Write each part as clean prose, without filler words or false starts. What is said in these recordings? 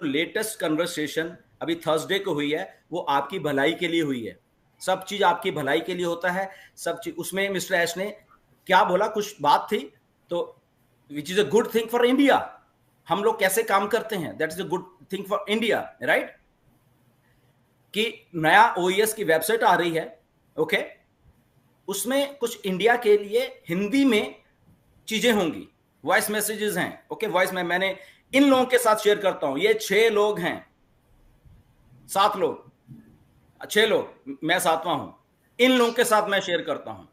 Latest conversation अभी Thursday को हुई है वो आपकी भलाई के लिए हुई है। सब चीज आपकी भलाई के लिए होता है, सब चीज उसमें मिस्टर ऐश ने क्या बोला, कुछ बात थी तो which is a good thing for India. हम लोग कैसे काम करते हैं, that is a good thing for India, right. कि नया ओईएस की वेबसाइट आ रही है, ओके, उसमें कुछ इंडिया के लिए हिंदी में चीजें होंगी, वॉइस मैसेजेस हैं, ओके। वॉइस में मैंने इन लोगों के साथ शेयर करता हूं, ये 6 लोग हैं, 7 लोग, 6 लोग, मैं 7वां हूं, इन लोगों के साथ मैं शेयर करता हूं।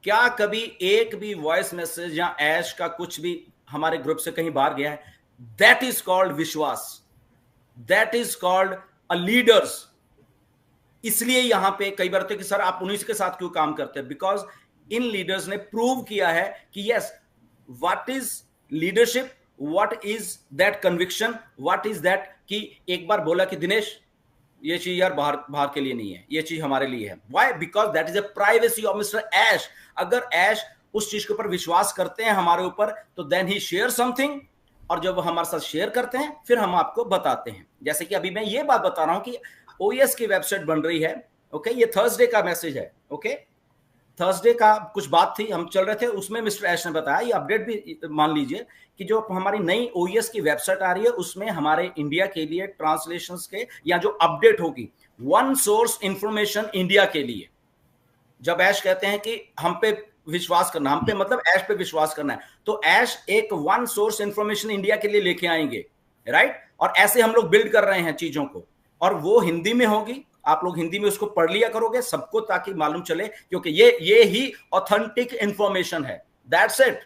क्या कभी एक भी वॉइस मैसेज या ऐश का कुछ भी हमारे ग्रुप से कहीं बाहर गया है? दैट इज कॉल्ड विश्वास, that is called a leaders. इसलिए यहां पे कई बार होते कि सर आप उन्हीं के साथ क्यों काम करते हैं, बिकॉज इन लीडर्स ने प्रूव किया है कि yes, what is leadership, what is that conviction, what is that, कि एक बार बोला कि दिनेश ये चीज यार बाहर बाहर के लिए नहीं है, ये चीज हमारे लिए है। Why? Because that is a privacy of mister Ash. अगर ऐश उस चीज के ऊपर विश्वास करते हैं हमारे ऊपर, तो देन ही शेयर समथिंग, और जब वो हमारे साथ शेयर करते हैं फिर हम आपको बताते हैं। जैसे कि अभी मैं ये बात बता रहा हूं कि ओएस की वेबसाइट बन रही है, ओके, ये थर्सडे का मैसेज है, ओके। थर्सडे का कुछ बात थी, हम चल रहे थे, उसमें मिस्टर ऐश ने बताया, ये अपडेट भी मान लीजिए कि जो हमारी नई ओईएस की वेबसाइट आ रही है उसमें हमारे इंडिया के लिए ट्रांसलेशंस के या जो अपडेट होगी, वन सोर्स इंफॉर्मेशन इंडिया के लिए। जब ऐश कहते हैं कि हम पे विश्वास करना, हम पे मतलब ऐश पे विश्वास करना है, तो ऐश एक वन सोर्स इंफॉर्मेशन इंडिया के लिए लेके आएंगे, राइट। और ऐसे हम लोग बिल्ड कर रहे हैं चीजों को, और वो हिंदी में होगी, आप लोग हिंदी में उसको पढ़ लिया करोगे सबको, ताकि मालूम चले, क्योंकि ये ही ऑथेंटिक इंफॉर्मेशन है, दैट्स इट।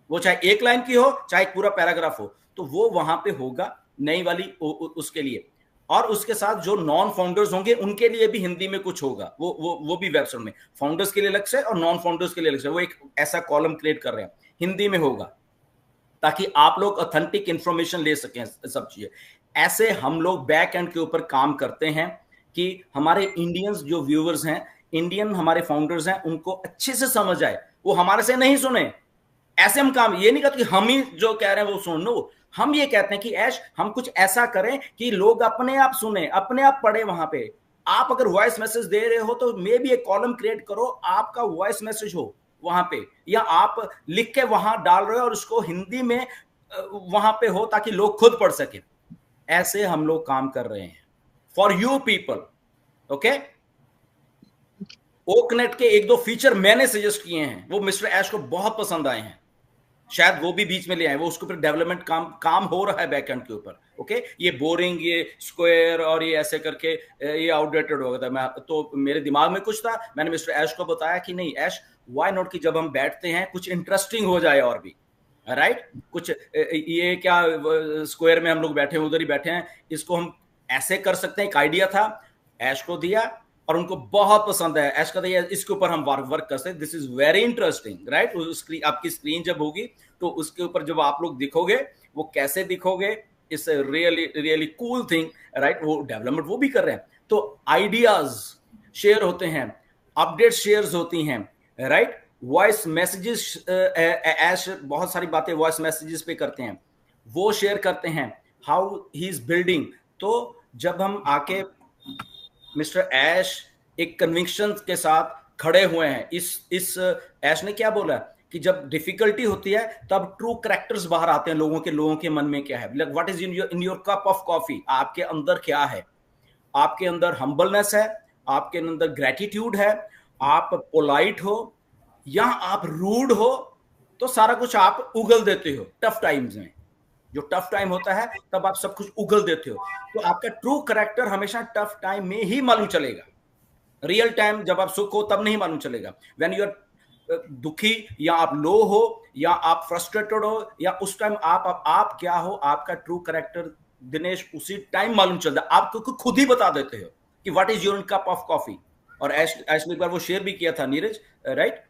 वो चाहे एक लाइन की हो चाहे पूरा पैराग्राफ हो, तो वो वहां पे होगा नई वाली उसके लिए। और उसके साथ जो नॉन फाउंडर्स होंगे उनके लिए भी हिंदी में कुछ होगा, वो भी वेबसाइट में, फाउंडर्स के लिए अलग से और नॉन फाउंडर्स के लिए अलग से, वो एक ऐसा कॉलम क्रिएट कर रहे हैं, हिंदी में होगा, ताकि आप लोग ऑथेंटिक इंफॉर्मेशन ले सकें सब चीजें। ऐसे हम लोग बैक एंड के ऊपर काम करते हैं कि हमारे इंडियंस जो व्यूअर्स हैं, इंडियन हमारे फाउंडर्स हैं, उनको अच्छे से समझ आए, वो हमारे से नहीं सुने। ऐसे हम काम ये नहीं कहते कि हम ही जो कह रहे हैं वो सुन लो, हम ये कहते हैं कि ऐश हम कुछ ऐसा करें कि लोग अपने आप सुने, अपने आप पढ़े। वहां पे आप अगर वॉइस मैसेज दे रहे हो तो मे भी एक कॉलम क्रिएट करो, आपका वॉइस मैसेज हो वहां पे, या आप लिख के वहां डाल रहे हो और उसको हिंदी में वहां पे हो, ताकि लोग खुद पढ़ सके। ऐसे हम लोग काम कर रहे हैं फॉर यू पीपल, ओके। ओकनेट के एक दो फीचर मैंने सजेस्ट किए हैं, वो मिस्टर ऐश को बहुत पसंद आए हैं, शायद वो भी बीच में ले आए, वो उसके ऊपर डेवलपमेंट काम हो रहा है बैकएंड के ऊपर, ओके। ये बोरिंग, ये स्क्वायर और ये ऐसे करके ये आउटडेटेड हो गया था। मैं तो मेरे दिमाग में कुछ था, मैंने मिस्टर ऐश को बताया कि नहीं ऐश, व्हाई नॉट, कि जब हम बैठते हैं कुछ इंटरेस्टिंग हो जाए और भी, राइट। कुछ ये क्या स्क्वायर में हम लोग बैठे हैं, उधर ही बैठे हैं, इसको हम ऐसे कर सकते हैं। एक आइडिया था, ऐश को दिया और उनको बहुत पसंद है। ऐश कहते हैं इसके ऊपर हम वर्क कर सकते हैं, this is very interesting, right. आपकी स्क्रीन जब होगी तो उसके ऊपर जब आप लोग दिखोगे, वो कैसे दिखोगे, it's really really cool thing, right. वो डेवलपमेंट वो भी कर रहे हैं, तो आइडियाज शेयर होते हैं, अपडेट शेयर्स होती हैं, राइट। वॉइस मैसेजेस, ऐश बहुत सारी बातें वॉइस मैसेजेस पे करते हैं, वो शेयर करते हैं हाउ ही इज बिल्डिंग। तो जब हम आके मिस्टर ऐश एक कन्विक्शन के साथ खड़े हुए हैं, इस ऐश ने क्या बोला कि जब डिफिकल्टी होती है तब ट्रू कैरेक्टर्स बाहर आते हैं, लोगों के मन में क्या है, like what is in your cup of coffee, आपके अंदर क्या है। आपके अंदर हम्बलनेस है, आपके अंदर ग्रेटिट्यूड है, आप पोलाइट हो या आप रूड हो, तो सारा कुछ आप उगल देते हो टफ टाइम्स में। जो टफ टाइम होता है तब आप सब कुछ उगल देते हो, तो आपका ट्रू कैरेक्टर हमेशा टफ टाइम में ही मालूम चलेगा। रियल टाइम जब आप सुख हो तब नहीं मालूम चलेगा। व्हेन यू आर दुखी, या आप लो हो, या आप फ्रस्ट्रेटेड हो, या उस टाइम आप क्या हो, आपका ट्रू कैरेक्टर दिनेश उसी टाइम मालूम चलता है। आप खुद ही बता देते हो कि what is your cup of coffee. और ऐश ने एक बार वो शेयर भी किया था नीरज, राइट,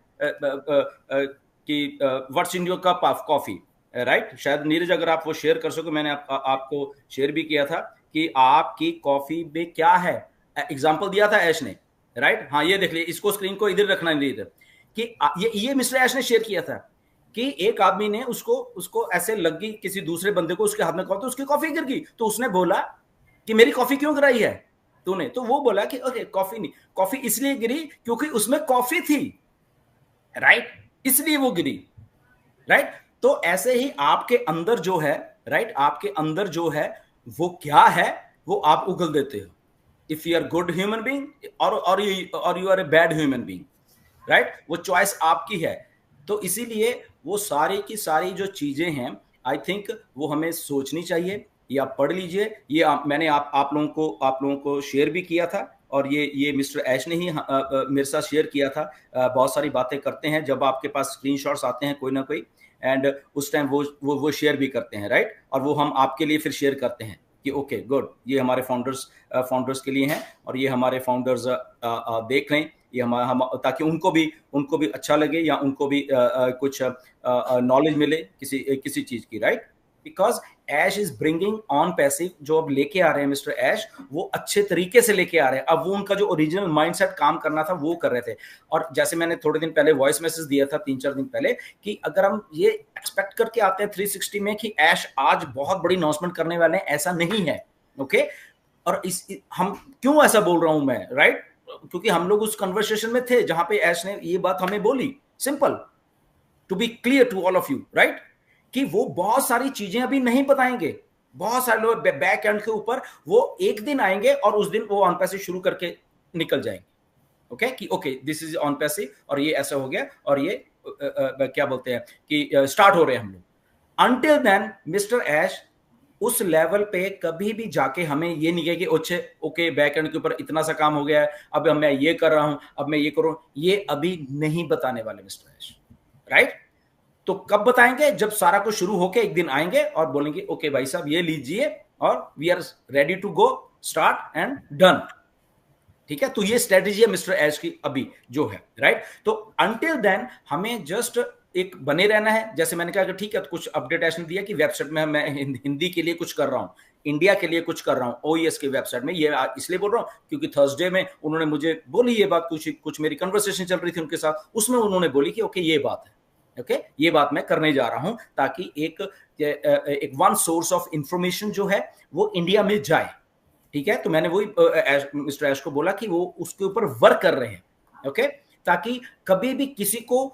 कि what's in your cup of coffee, right. शायद नीरज अगर आप वो शेयर कर सको, मैंने आपको शेयर भी किया था कि आपकी कॉफी में क्या है, एग्जाम्पल दिया था ऐश ने, राइट। हाँ ये देख लीजिए, इसको स्क्रीन को इधर रखना नहीं था कि ये मिस्टर ऐश ने शेयर किया था कि एक आदमी ने उसको ऐसे लग गई किसी दूसरे बंदे को, उसके हाथ में कॉफी, तो उसकी कॉफी गिर गई, तो उसने बोला कि मेरी कॉफी क्यों गिराई है तूने? तो वो बोला कि ओके कॉफी नहीं, कॉफी इसलिए गिरी क्योंकि उसमें कॉफी थी, राइट, इसलिए वो गिरी, राइट। तो ऐसे ही आपके अंदर जो है, राइट, आपके अंदर जो है वो क्या है वो आप उगल देते हो। If you are good human being or you are a bad human being, right, वो चॉइस आपकी है। तो इसीलिए वो सारी की सारी जो चीजें हैं, आई थिंक वो हमें सोचनी चाहिए। या पढ़ लीजिए, ये मैंने आप लोगों को शेयर भी किया था, और ये मिस्टर ऐश ने ही मेरे साथ शेयर किया था। बहुत सारी बातें करते हैं जब आपके पास स्क्रीनशॉट्स आते हैं कोई ना कोई, एंड उस टाइम वो शेयर भी करते हैं, राइट, और वो हम आपके लिए फिर शेयर करते हैं कि ओके गुड, ये हमारे फाउंडर्स के लिए हैं, और ये हमारे फाउंडर्स देख रहे हैं, ये हम ताकि उनको भी अच्छा लगे, या उनको भी कुछ नॉलेज मिले किसी चीज की, right. Because Ash is bringing on passive, जो अब लेके आ रहे हैं मिस्टर ऐश, वो अच्छे तरीके से लेके आ रहे हैं। अब वो उनका जो ओरिजिनल माइंडसेट काम करना था वो कर रहे थे। और जैसे मैंने थोड़े दिन पहले वॉइस मैसेज दिया था 3-4 दिन पहले, कि अगर हम ये एक्सपेक्ट करके आते हैं 360 में कि ऐश आज बहुत बड़ी अनाउंसमेंट करने वाले हैं, ऐसा नहीं है, ओके। और हम क्यों ऐसा बोल रहा हूं मैं, राइट, क्योंकि हम लोग उस कन्वर्सेशन में थे जहां पे ऐश ने ये बात हमें बोली, simple, to be clear to all of you, right, कि वो बहुत सारी चीजें अभी नहीं बताएंगे। बहुत सारे लोग बैक एंड के ऊपर वो एक दिन आएंगे और उस दिन वो ऑन पैसे शुरू करके निकल जाएंगे, ओके, कि ओके दिस इज ऑन पैसे, और ये ऐसा हो गया, और ये क्या बोलते हैं कि स्टार्ट हो रहे हैं हम लोग। अंटिल देन मिस्टर ऐश उस लेवल पे कभी भी जाके हमें ये नहीं कहे कि अच्छे ओके बैक एंड के ऊपर इतना सा काम हो गया है, अब मैं ये कर रहा हूं, अब मैं ये करूं, ये अभी नहीं बताने वाले मिस्टर ऐश, राइट। तो कब बताएंगे? जब सारा कुछ शुरू होके एक दिन आएंगे और बोलेंगे ओके भाई साहब ये लीजिए, और we are ready to go, start and done, ठीक है। तो ये स्ट्रेटेजी है मिस्टर ऐश की अभी जो है, राइट। तो अंटिल देन हमें जस्ट एक बने रहना है। जैसे मैंने कहा कि ठीक है, तो कुछ अपडेट ऐश ने दिया कि वेबसाइट में मैं हिंदी के लिए कुछ कर रहा हूं, इंडिया के लिए कुछ कर रहा हूं, ओईएस की वेबसाइट में। ये इसलिए बोल रहा हूं क्योंकि थर्सडे में उन्होंने मुझे बोली ये बात, कुछ मेरी कन्वर्सेशन चल रही थी उनके साथ, उसमें उन्होंने बोली कि ओके ये बात है, ओके ये बात मैं करने जा रहा हूं, ताकि एक वन सोर्स ऑफ इंफॉर्मेशन जो है वो इंडिया में जाए, ठीक है। तो मैंने वही मिस्टर ऐश को बोला कि वो उसके ऊपर वर्क कर रहे हैं, ओके, ताकि कभी भी किसी को,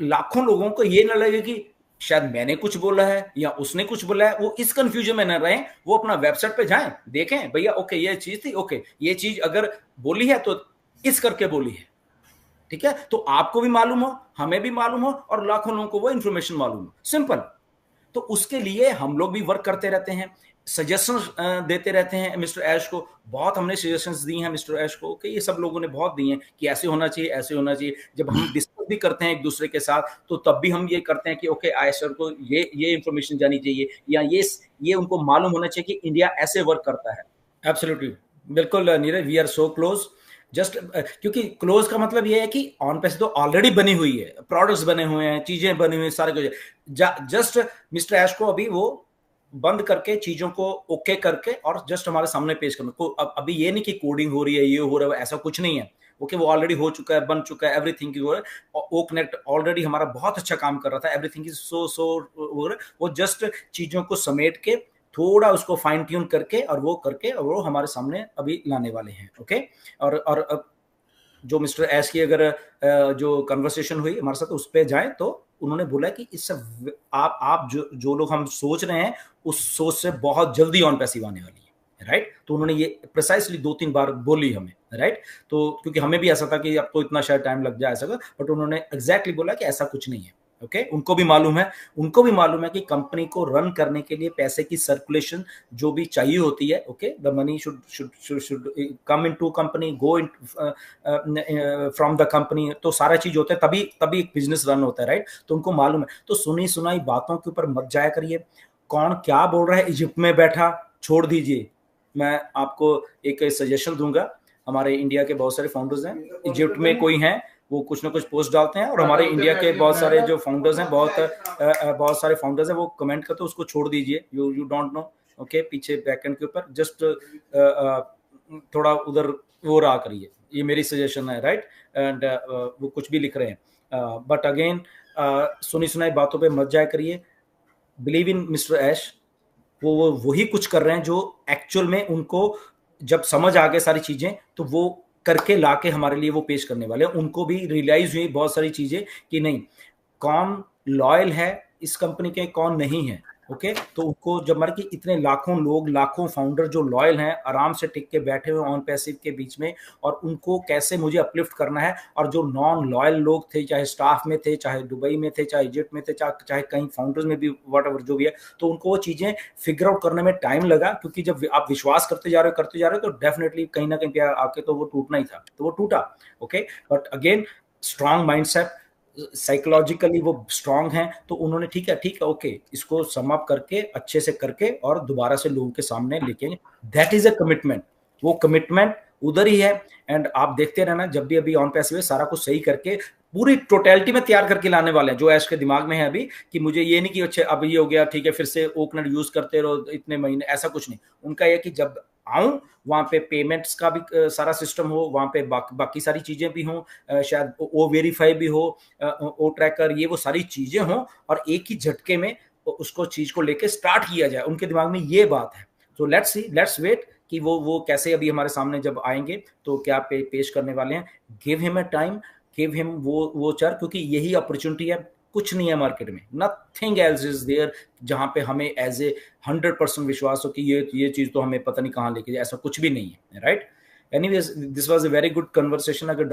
लाखों लोगों को ये ना लगे कि शायद मैंने कुछ बोला है या उसने कुछ बोला है, वो इस कंफ्यूजन में ना रहे। वो अपना वेबसाइट पे जाएं, देखें भैया ओके ये चीज थी, ओके ये चीज अगर बोली है तो इस करके बोली है, ठीक है। तो आपको भी मालूम हो, हमें भी मालूम हो, और लाखों लोगों को वो इंफॉर्मेशन मालूम हो, सिंपल। तो उसके लिए हम लोग भी वर्क करते रहते हैं, सजेशंस देते रहते हैं मिस्टर ऐश को। बहुत हमने सजेशंस दी हैं मिस्टर ऐश को, कि ये सब लोगों ने बहुत दी हैं कि ऐसे होना चाहिए, ऐसे होना चाहिए। जब हम डिस्कस भी करते हैं एक दूसरे के साथ, तो तब भी हम ये करते हैं कि ओके ऐश सर को ये इंफॉर्मेशन जानी चाहिए, या ये उनको मालूम होना चाहिए कि इंडिया ऐसे वर्क करता है। एब्सोल्युटली, बिल्कुल Neeraj, we are so close. Just क्योंकि क्लोज का मतलब ये है कि ऑन पैसे तो ऑलरेडी बनी हुई है, प्रोडक्ट्स बने हुए हैं, चीजें बनी हुई हैं, सारे कुछ। जस्ट मिस्टर ऐश को अभी वो बंद करके चीजों को ओके करके और जस्ट हमारे सामने पेश करना को। अभी ये नहीं कि कोडिंग हो रही है, ये हो रहा है, ऐसा कुछ नहीं है। ओके वो ऑलरेडी हो चुका है, बन चुका है, एवरीथिंग की ओ कनेक्ट ऑलरेडी हमारा बहुत अच्छा काम कर रहा था, एवरीथिंग इज सो वो जस्ट चीजों को समेट के थोड़ा उसको फाइन ट्यून करके और वो हमारे सामने अभी लाने वाले हैं, ओके। और जो मिस्टर एस की अगर जो कन्वर्सेशन हुई हमारे साथ उस पर जाए, तो उन्होंने बोला कि इससे आप जो लोग हम सोच रहे हैं उस सोच से बहुत जल्दी ऑन पैसिव आने वाली है, राइट। तो उन्होंने ये प्रिसाइसली 2-3 बार बोली हमें, राइट। तो क्योंकि हमें भी ऐसा था कि अब तो इतना शायद टाइम लग जाए ऐसा, बट उन्होंने एग्जैक्टली बोला कि ऐसा कुछ नहीं है, ओके। उनको भी मालूम है कि कंपनी को रन करने के लिए पैसे की सर्कुलेशन जो भी चाहिए होती है, okay, the money should come into company, go in from the company, तो सारा चीज होता है, तभी एक बिजनेस रन होता है, राइट। तो उनको मालूम है। तो सुनी सुनाई बातों के ऊपर मत जाया करिए। कौन क्या बोल रहा है इजिप्ट में बैठा, छोड़ दीजिए। मैं आपको एक सजेशन दूंगा, हमारे इंडिया के बहुत सारे फाउंडर्स हैं, इजिप्ट में कोई हैं, वो कुछ ना कुछ पोस्ट डालते हैं, और हमारे इंडिया के बहुत सारे जो फाउंडर्स हैं, बहुत सारे फाउंडर्स हैं, वो कमेंट करते हैं, उसको छोड़ दीजिए। You don't know, okay. पीछे बैकएंड के ऊपर जस्ट थोड़ा उधर वो रहा करिए, ये मेरी सजेशन है, राइट। एंड वो कुछ भी लिख रहे हैं, बट अगेन सुनी सुनाई बातों पे मत जाया करिए। बिलीव इन मिस्टर ऐश, वो वही कुछ कर रहे हैं जो एक्चुअल में उनको जब समझ आ गए सारी चीजें तो वो करके लाके हमारे लिए वो पेश करने वाले हैं। उनको भी रियलाइज हुई बहुत सारी चीजें कि नहीं, कौन लॉयल है इस कंपनी के, कौन नहीं है। ओके, तो उनको जब मर कि इतने लाखों लोग, लाखों फाउंडर जो लॉयल हैं, आराम से टिक के बैठे हुए ऑन पैसिव के बीच में, और उनको कैसे मुझे अपलिफ्ट करना है, और जो नॉन लॉयल लोग थे, चाहे स्टाफ में थे, चाहे दुबई में थे, चाहे इजिप्ट में थे, चाहे कहीं फाउंडर्स में भी, वट जो भी है, तो उनको वो चीजें फिगर आउट करने में टाइम लगा। क्योंकि जब आप विश्वास करते जा रहे हो तो डेफिनेटली कहीं ना कहीं आके तो वो टूटना ही था, तो वो टूटा। Okay, but again strong mindset, psychologically वो स्ट्रांग हैं, तो उन्होंने ठीक है ओके, इसको सम अप करके अच्छे से करके और दोबारा से लोगों के सामने लेके, दैट इज अ कमिटमेंट। वो कमिटमेंट उधर ही है। एंड आप देखते रहना, जब भी अभी ऑन पैसिव सारा कुछ सही करके पूरी टोटलिटी में तैयार करके लाने वाले हैं, जो ऐश के दिमाग में है अभी कि मुझे ये नहीं कि अच्छा अब ये हो गया ठीक है फिर से ओकनेट यूज करते रहो इतने महीने, ऐसा कुछ नहीं। उनका यह कि जब आऊं वहां पे पेमेंट्स का भी सारा सिस्टम हो, वहां पे बाकी सारी चीजें भी हों, शायद ओ वेरीफाई भी हो, ओ ट्रैकर, ये वो सारी चीजें हों, और एक ही झटके में उसको चीज को लेके स्टार्ट किया जाए। उनके दिमाग में ये बात है। तो लेट्स सी, लेट्स वेट कि वो कैसे अभी हमारे सामने जब आएंगे तो क्या पेश करने वाले हैं। Give him a time, give him वो चर, क्योंकि यही अपॉर्चुनिटी है, कुछ नहीं है मार्केट में, नथिंग एल्स इज देयर जहां पे हमें एज ए 100% विश्वास हो कि ये चीज तो हमें पता नहीं कहां लेके जाए, ऐसा कुछ भी नहीं है, right. Anyways, this was a very good conversation. अगर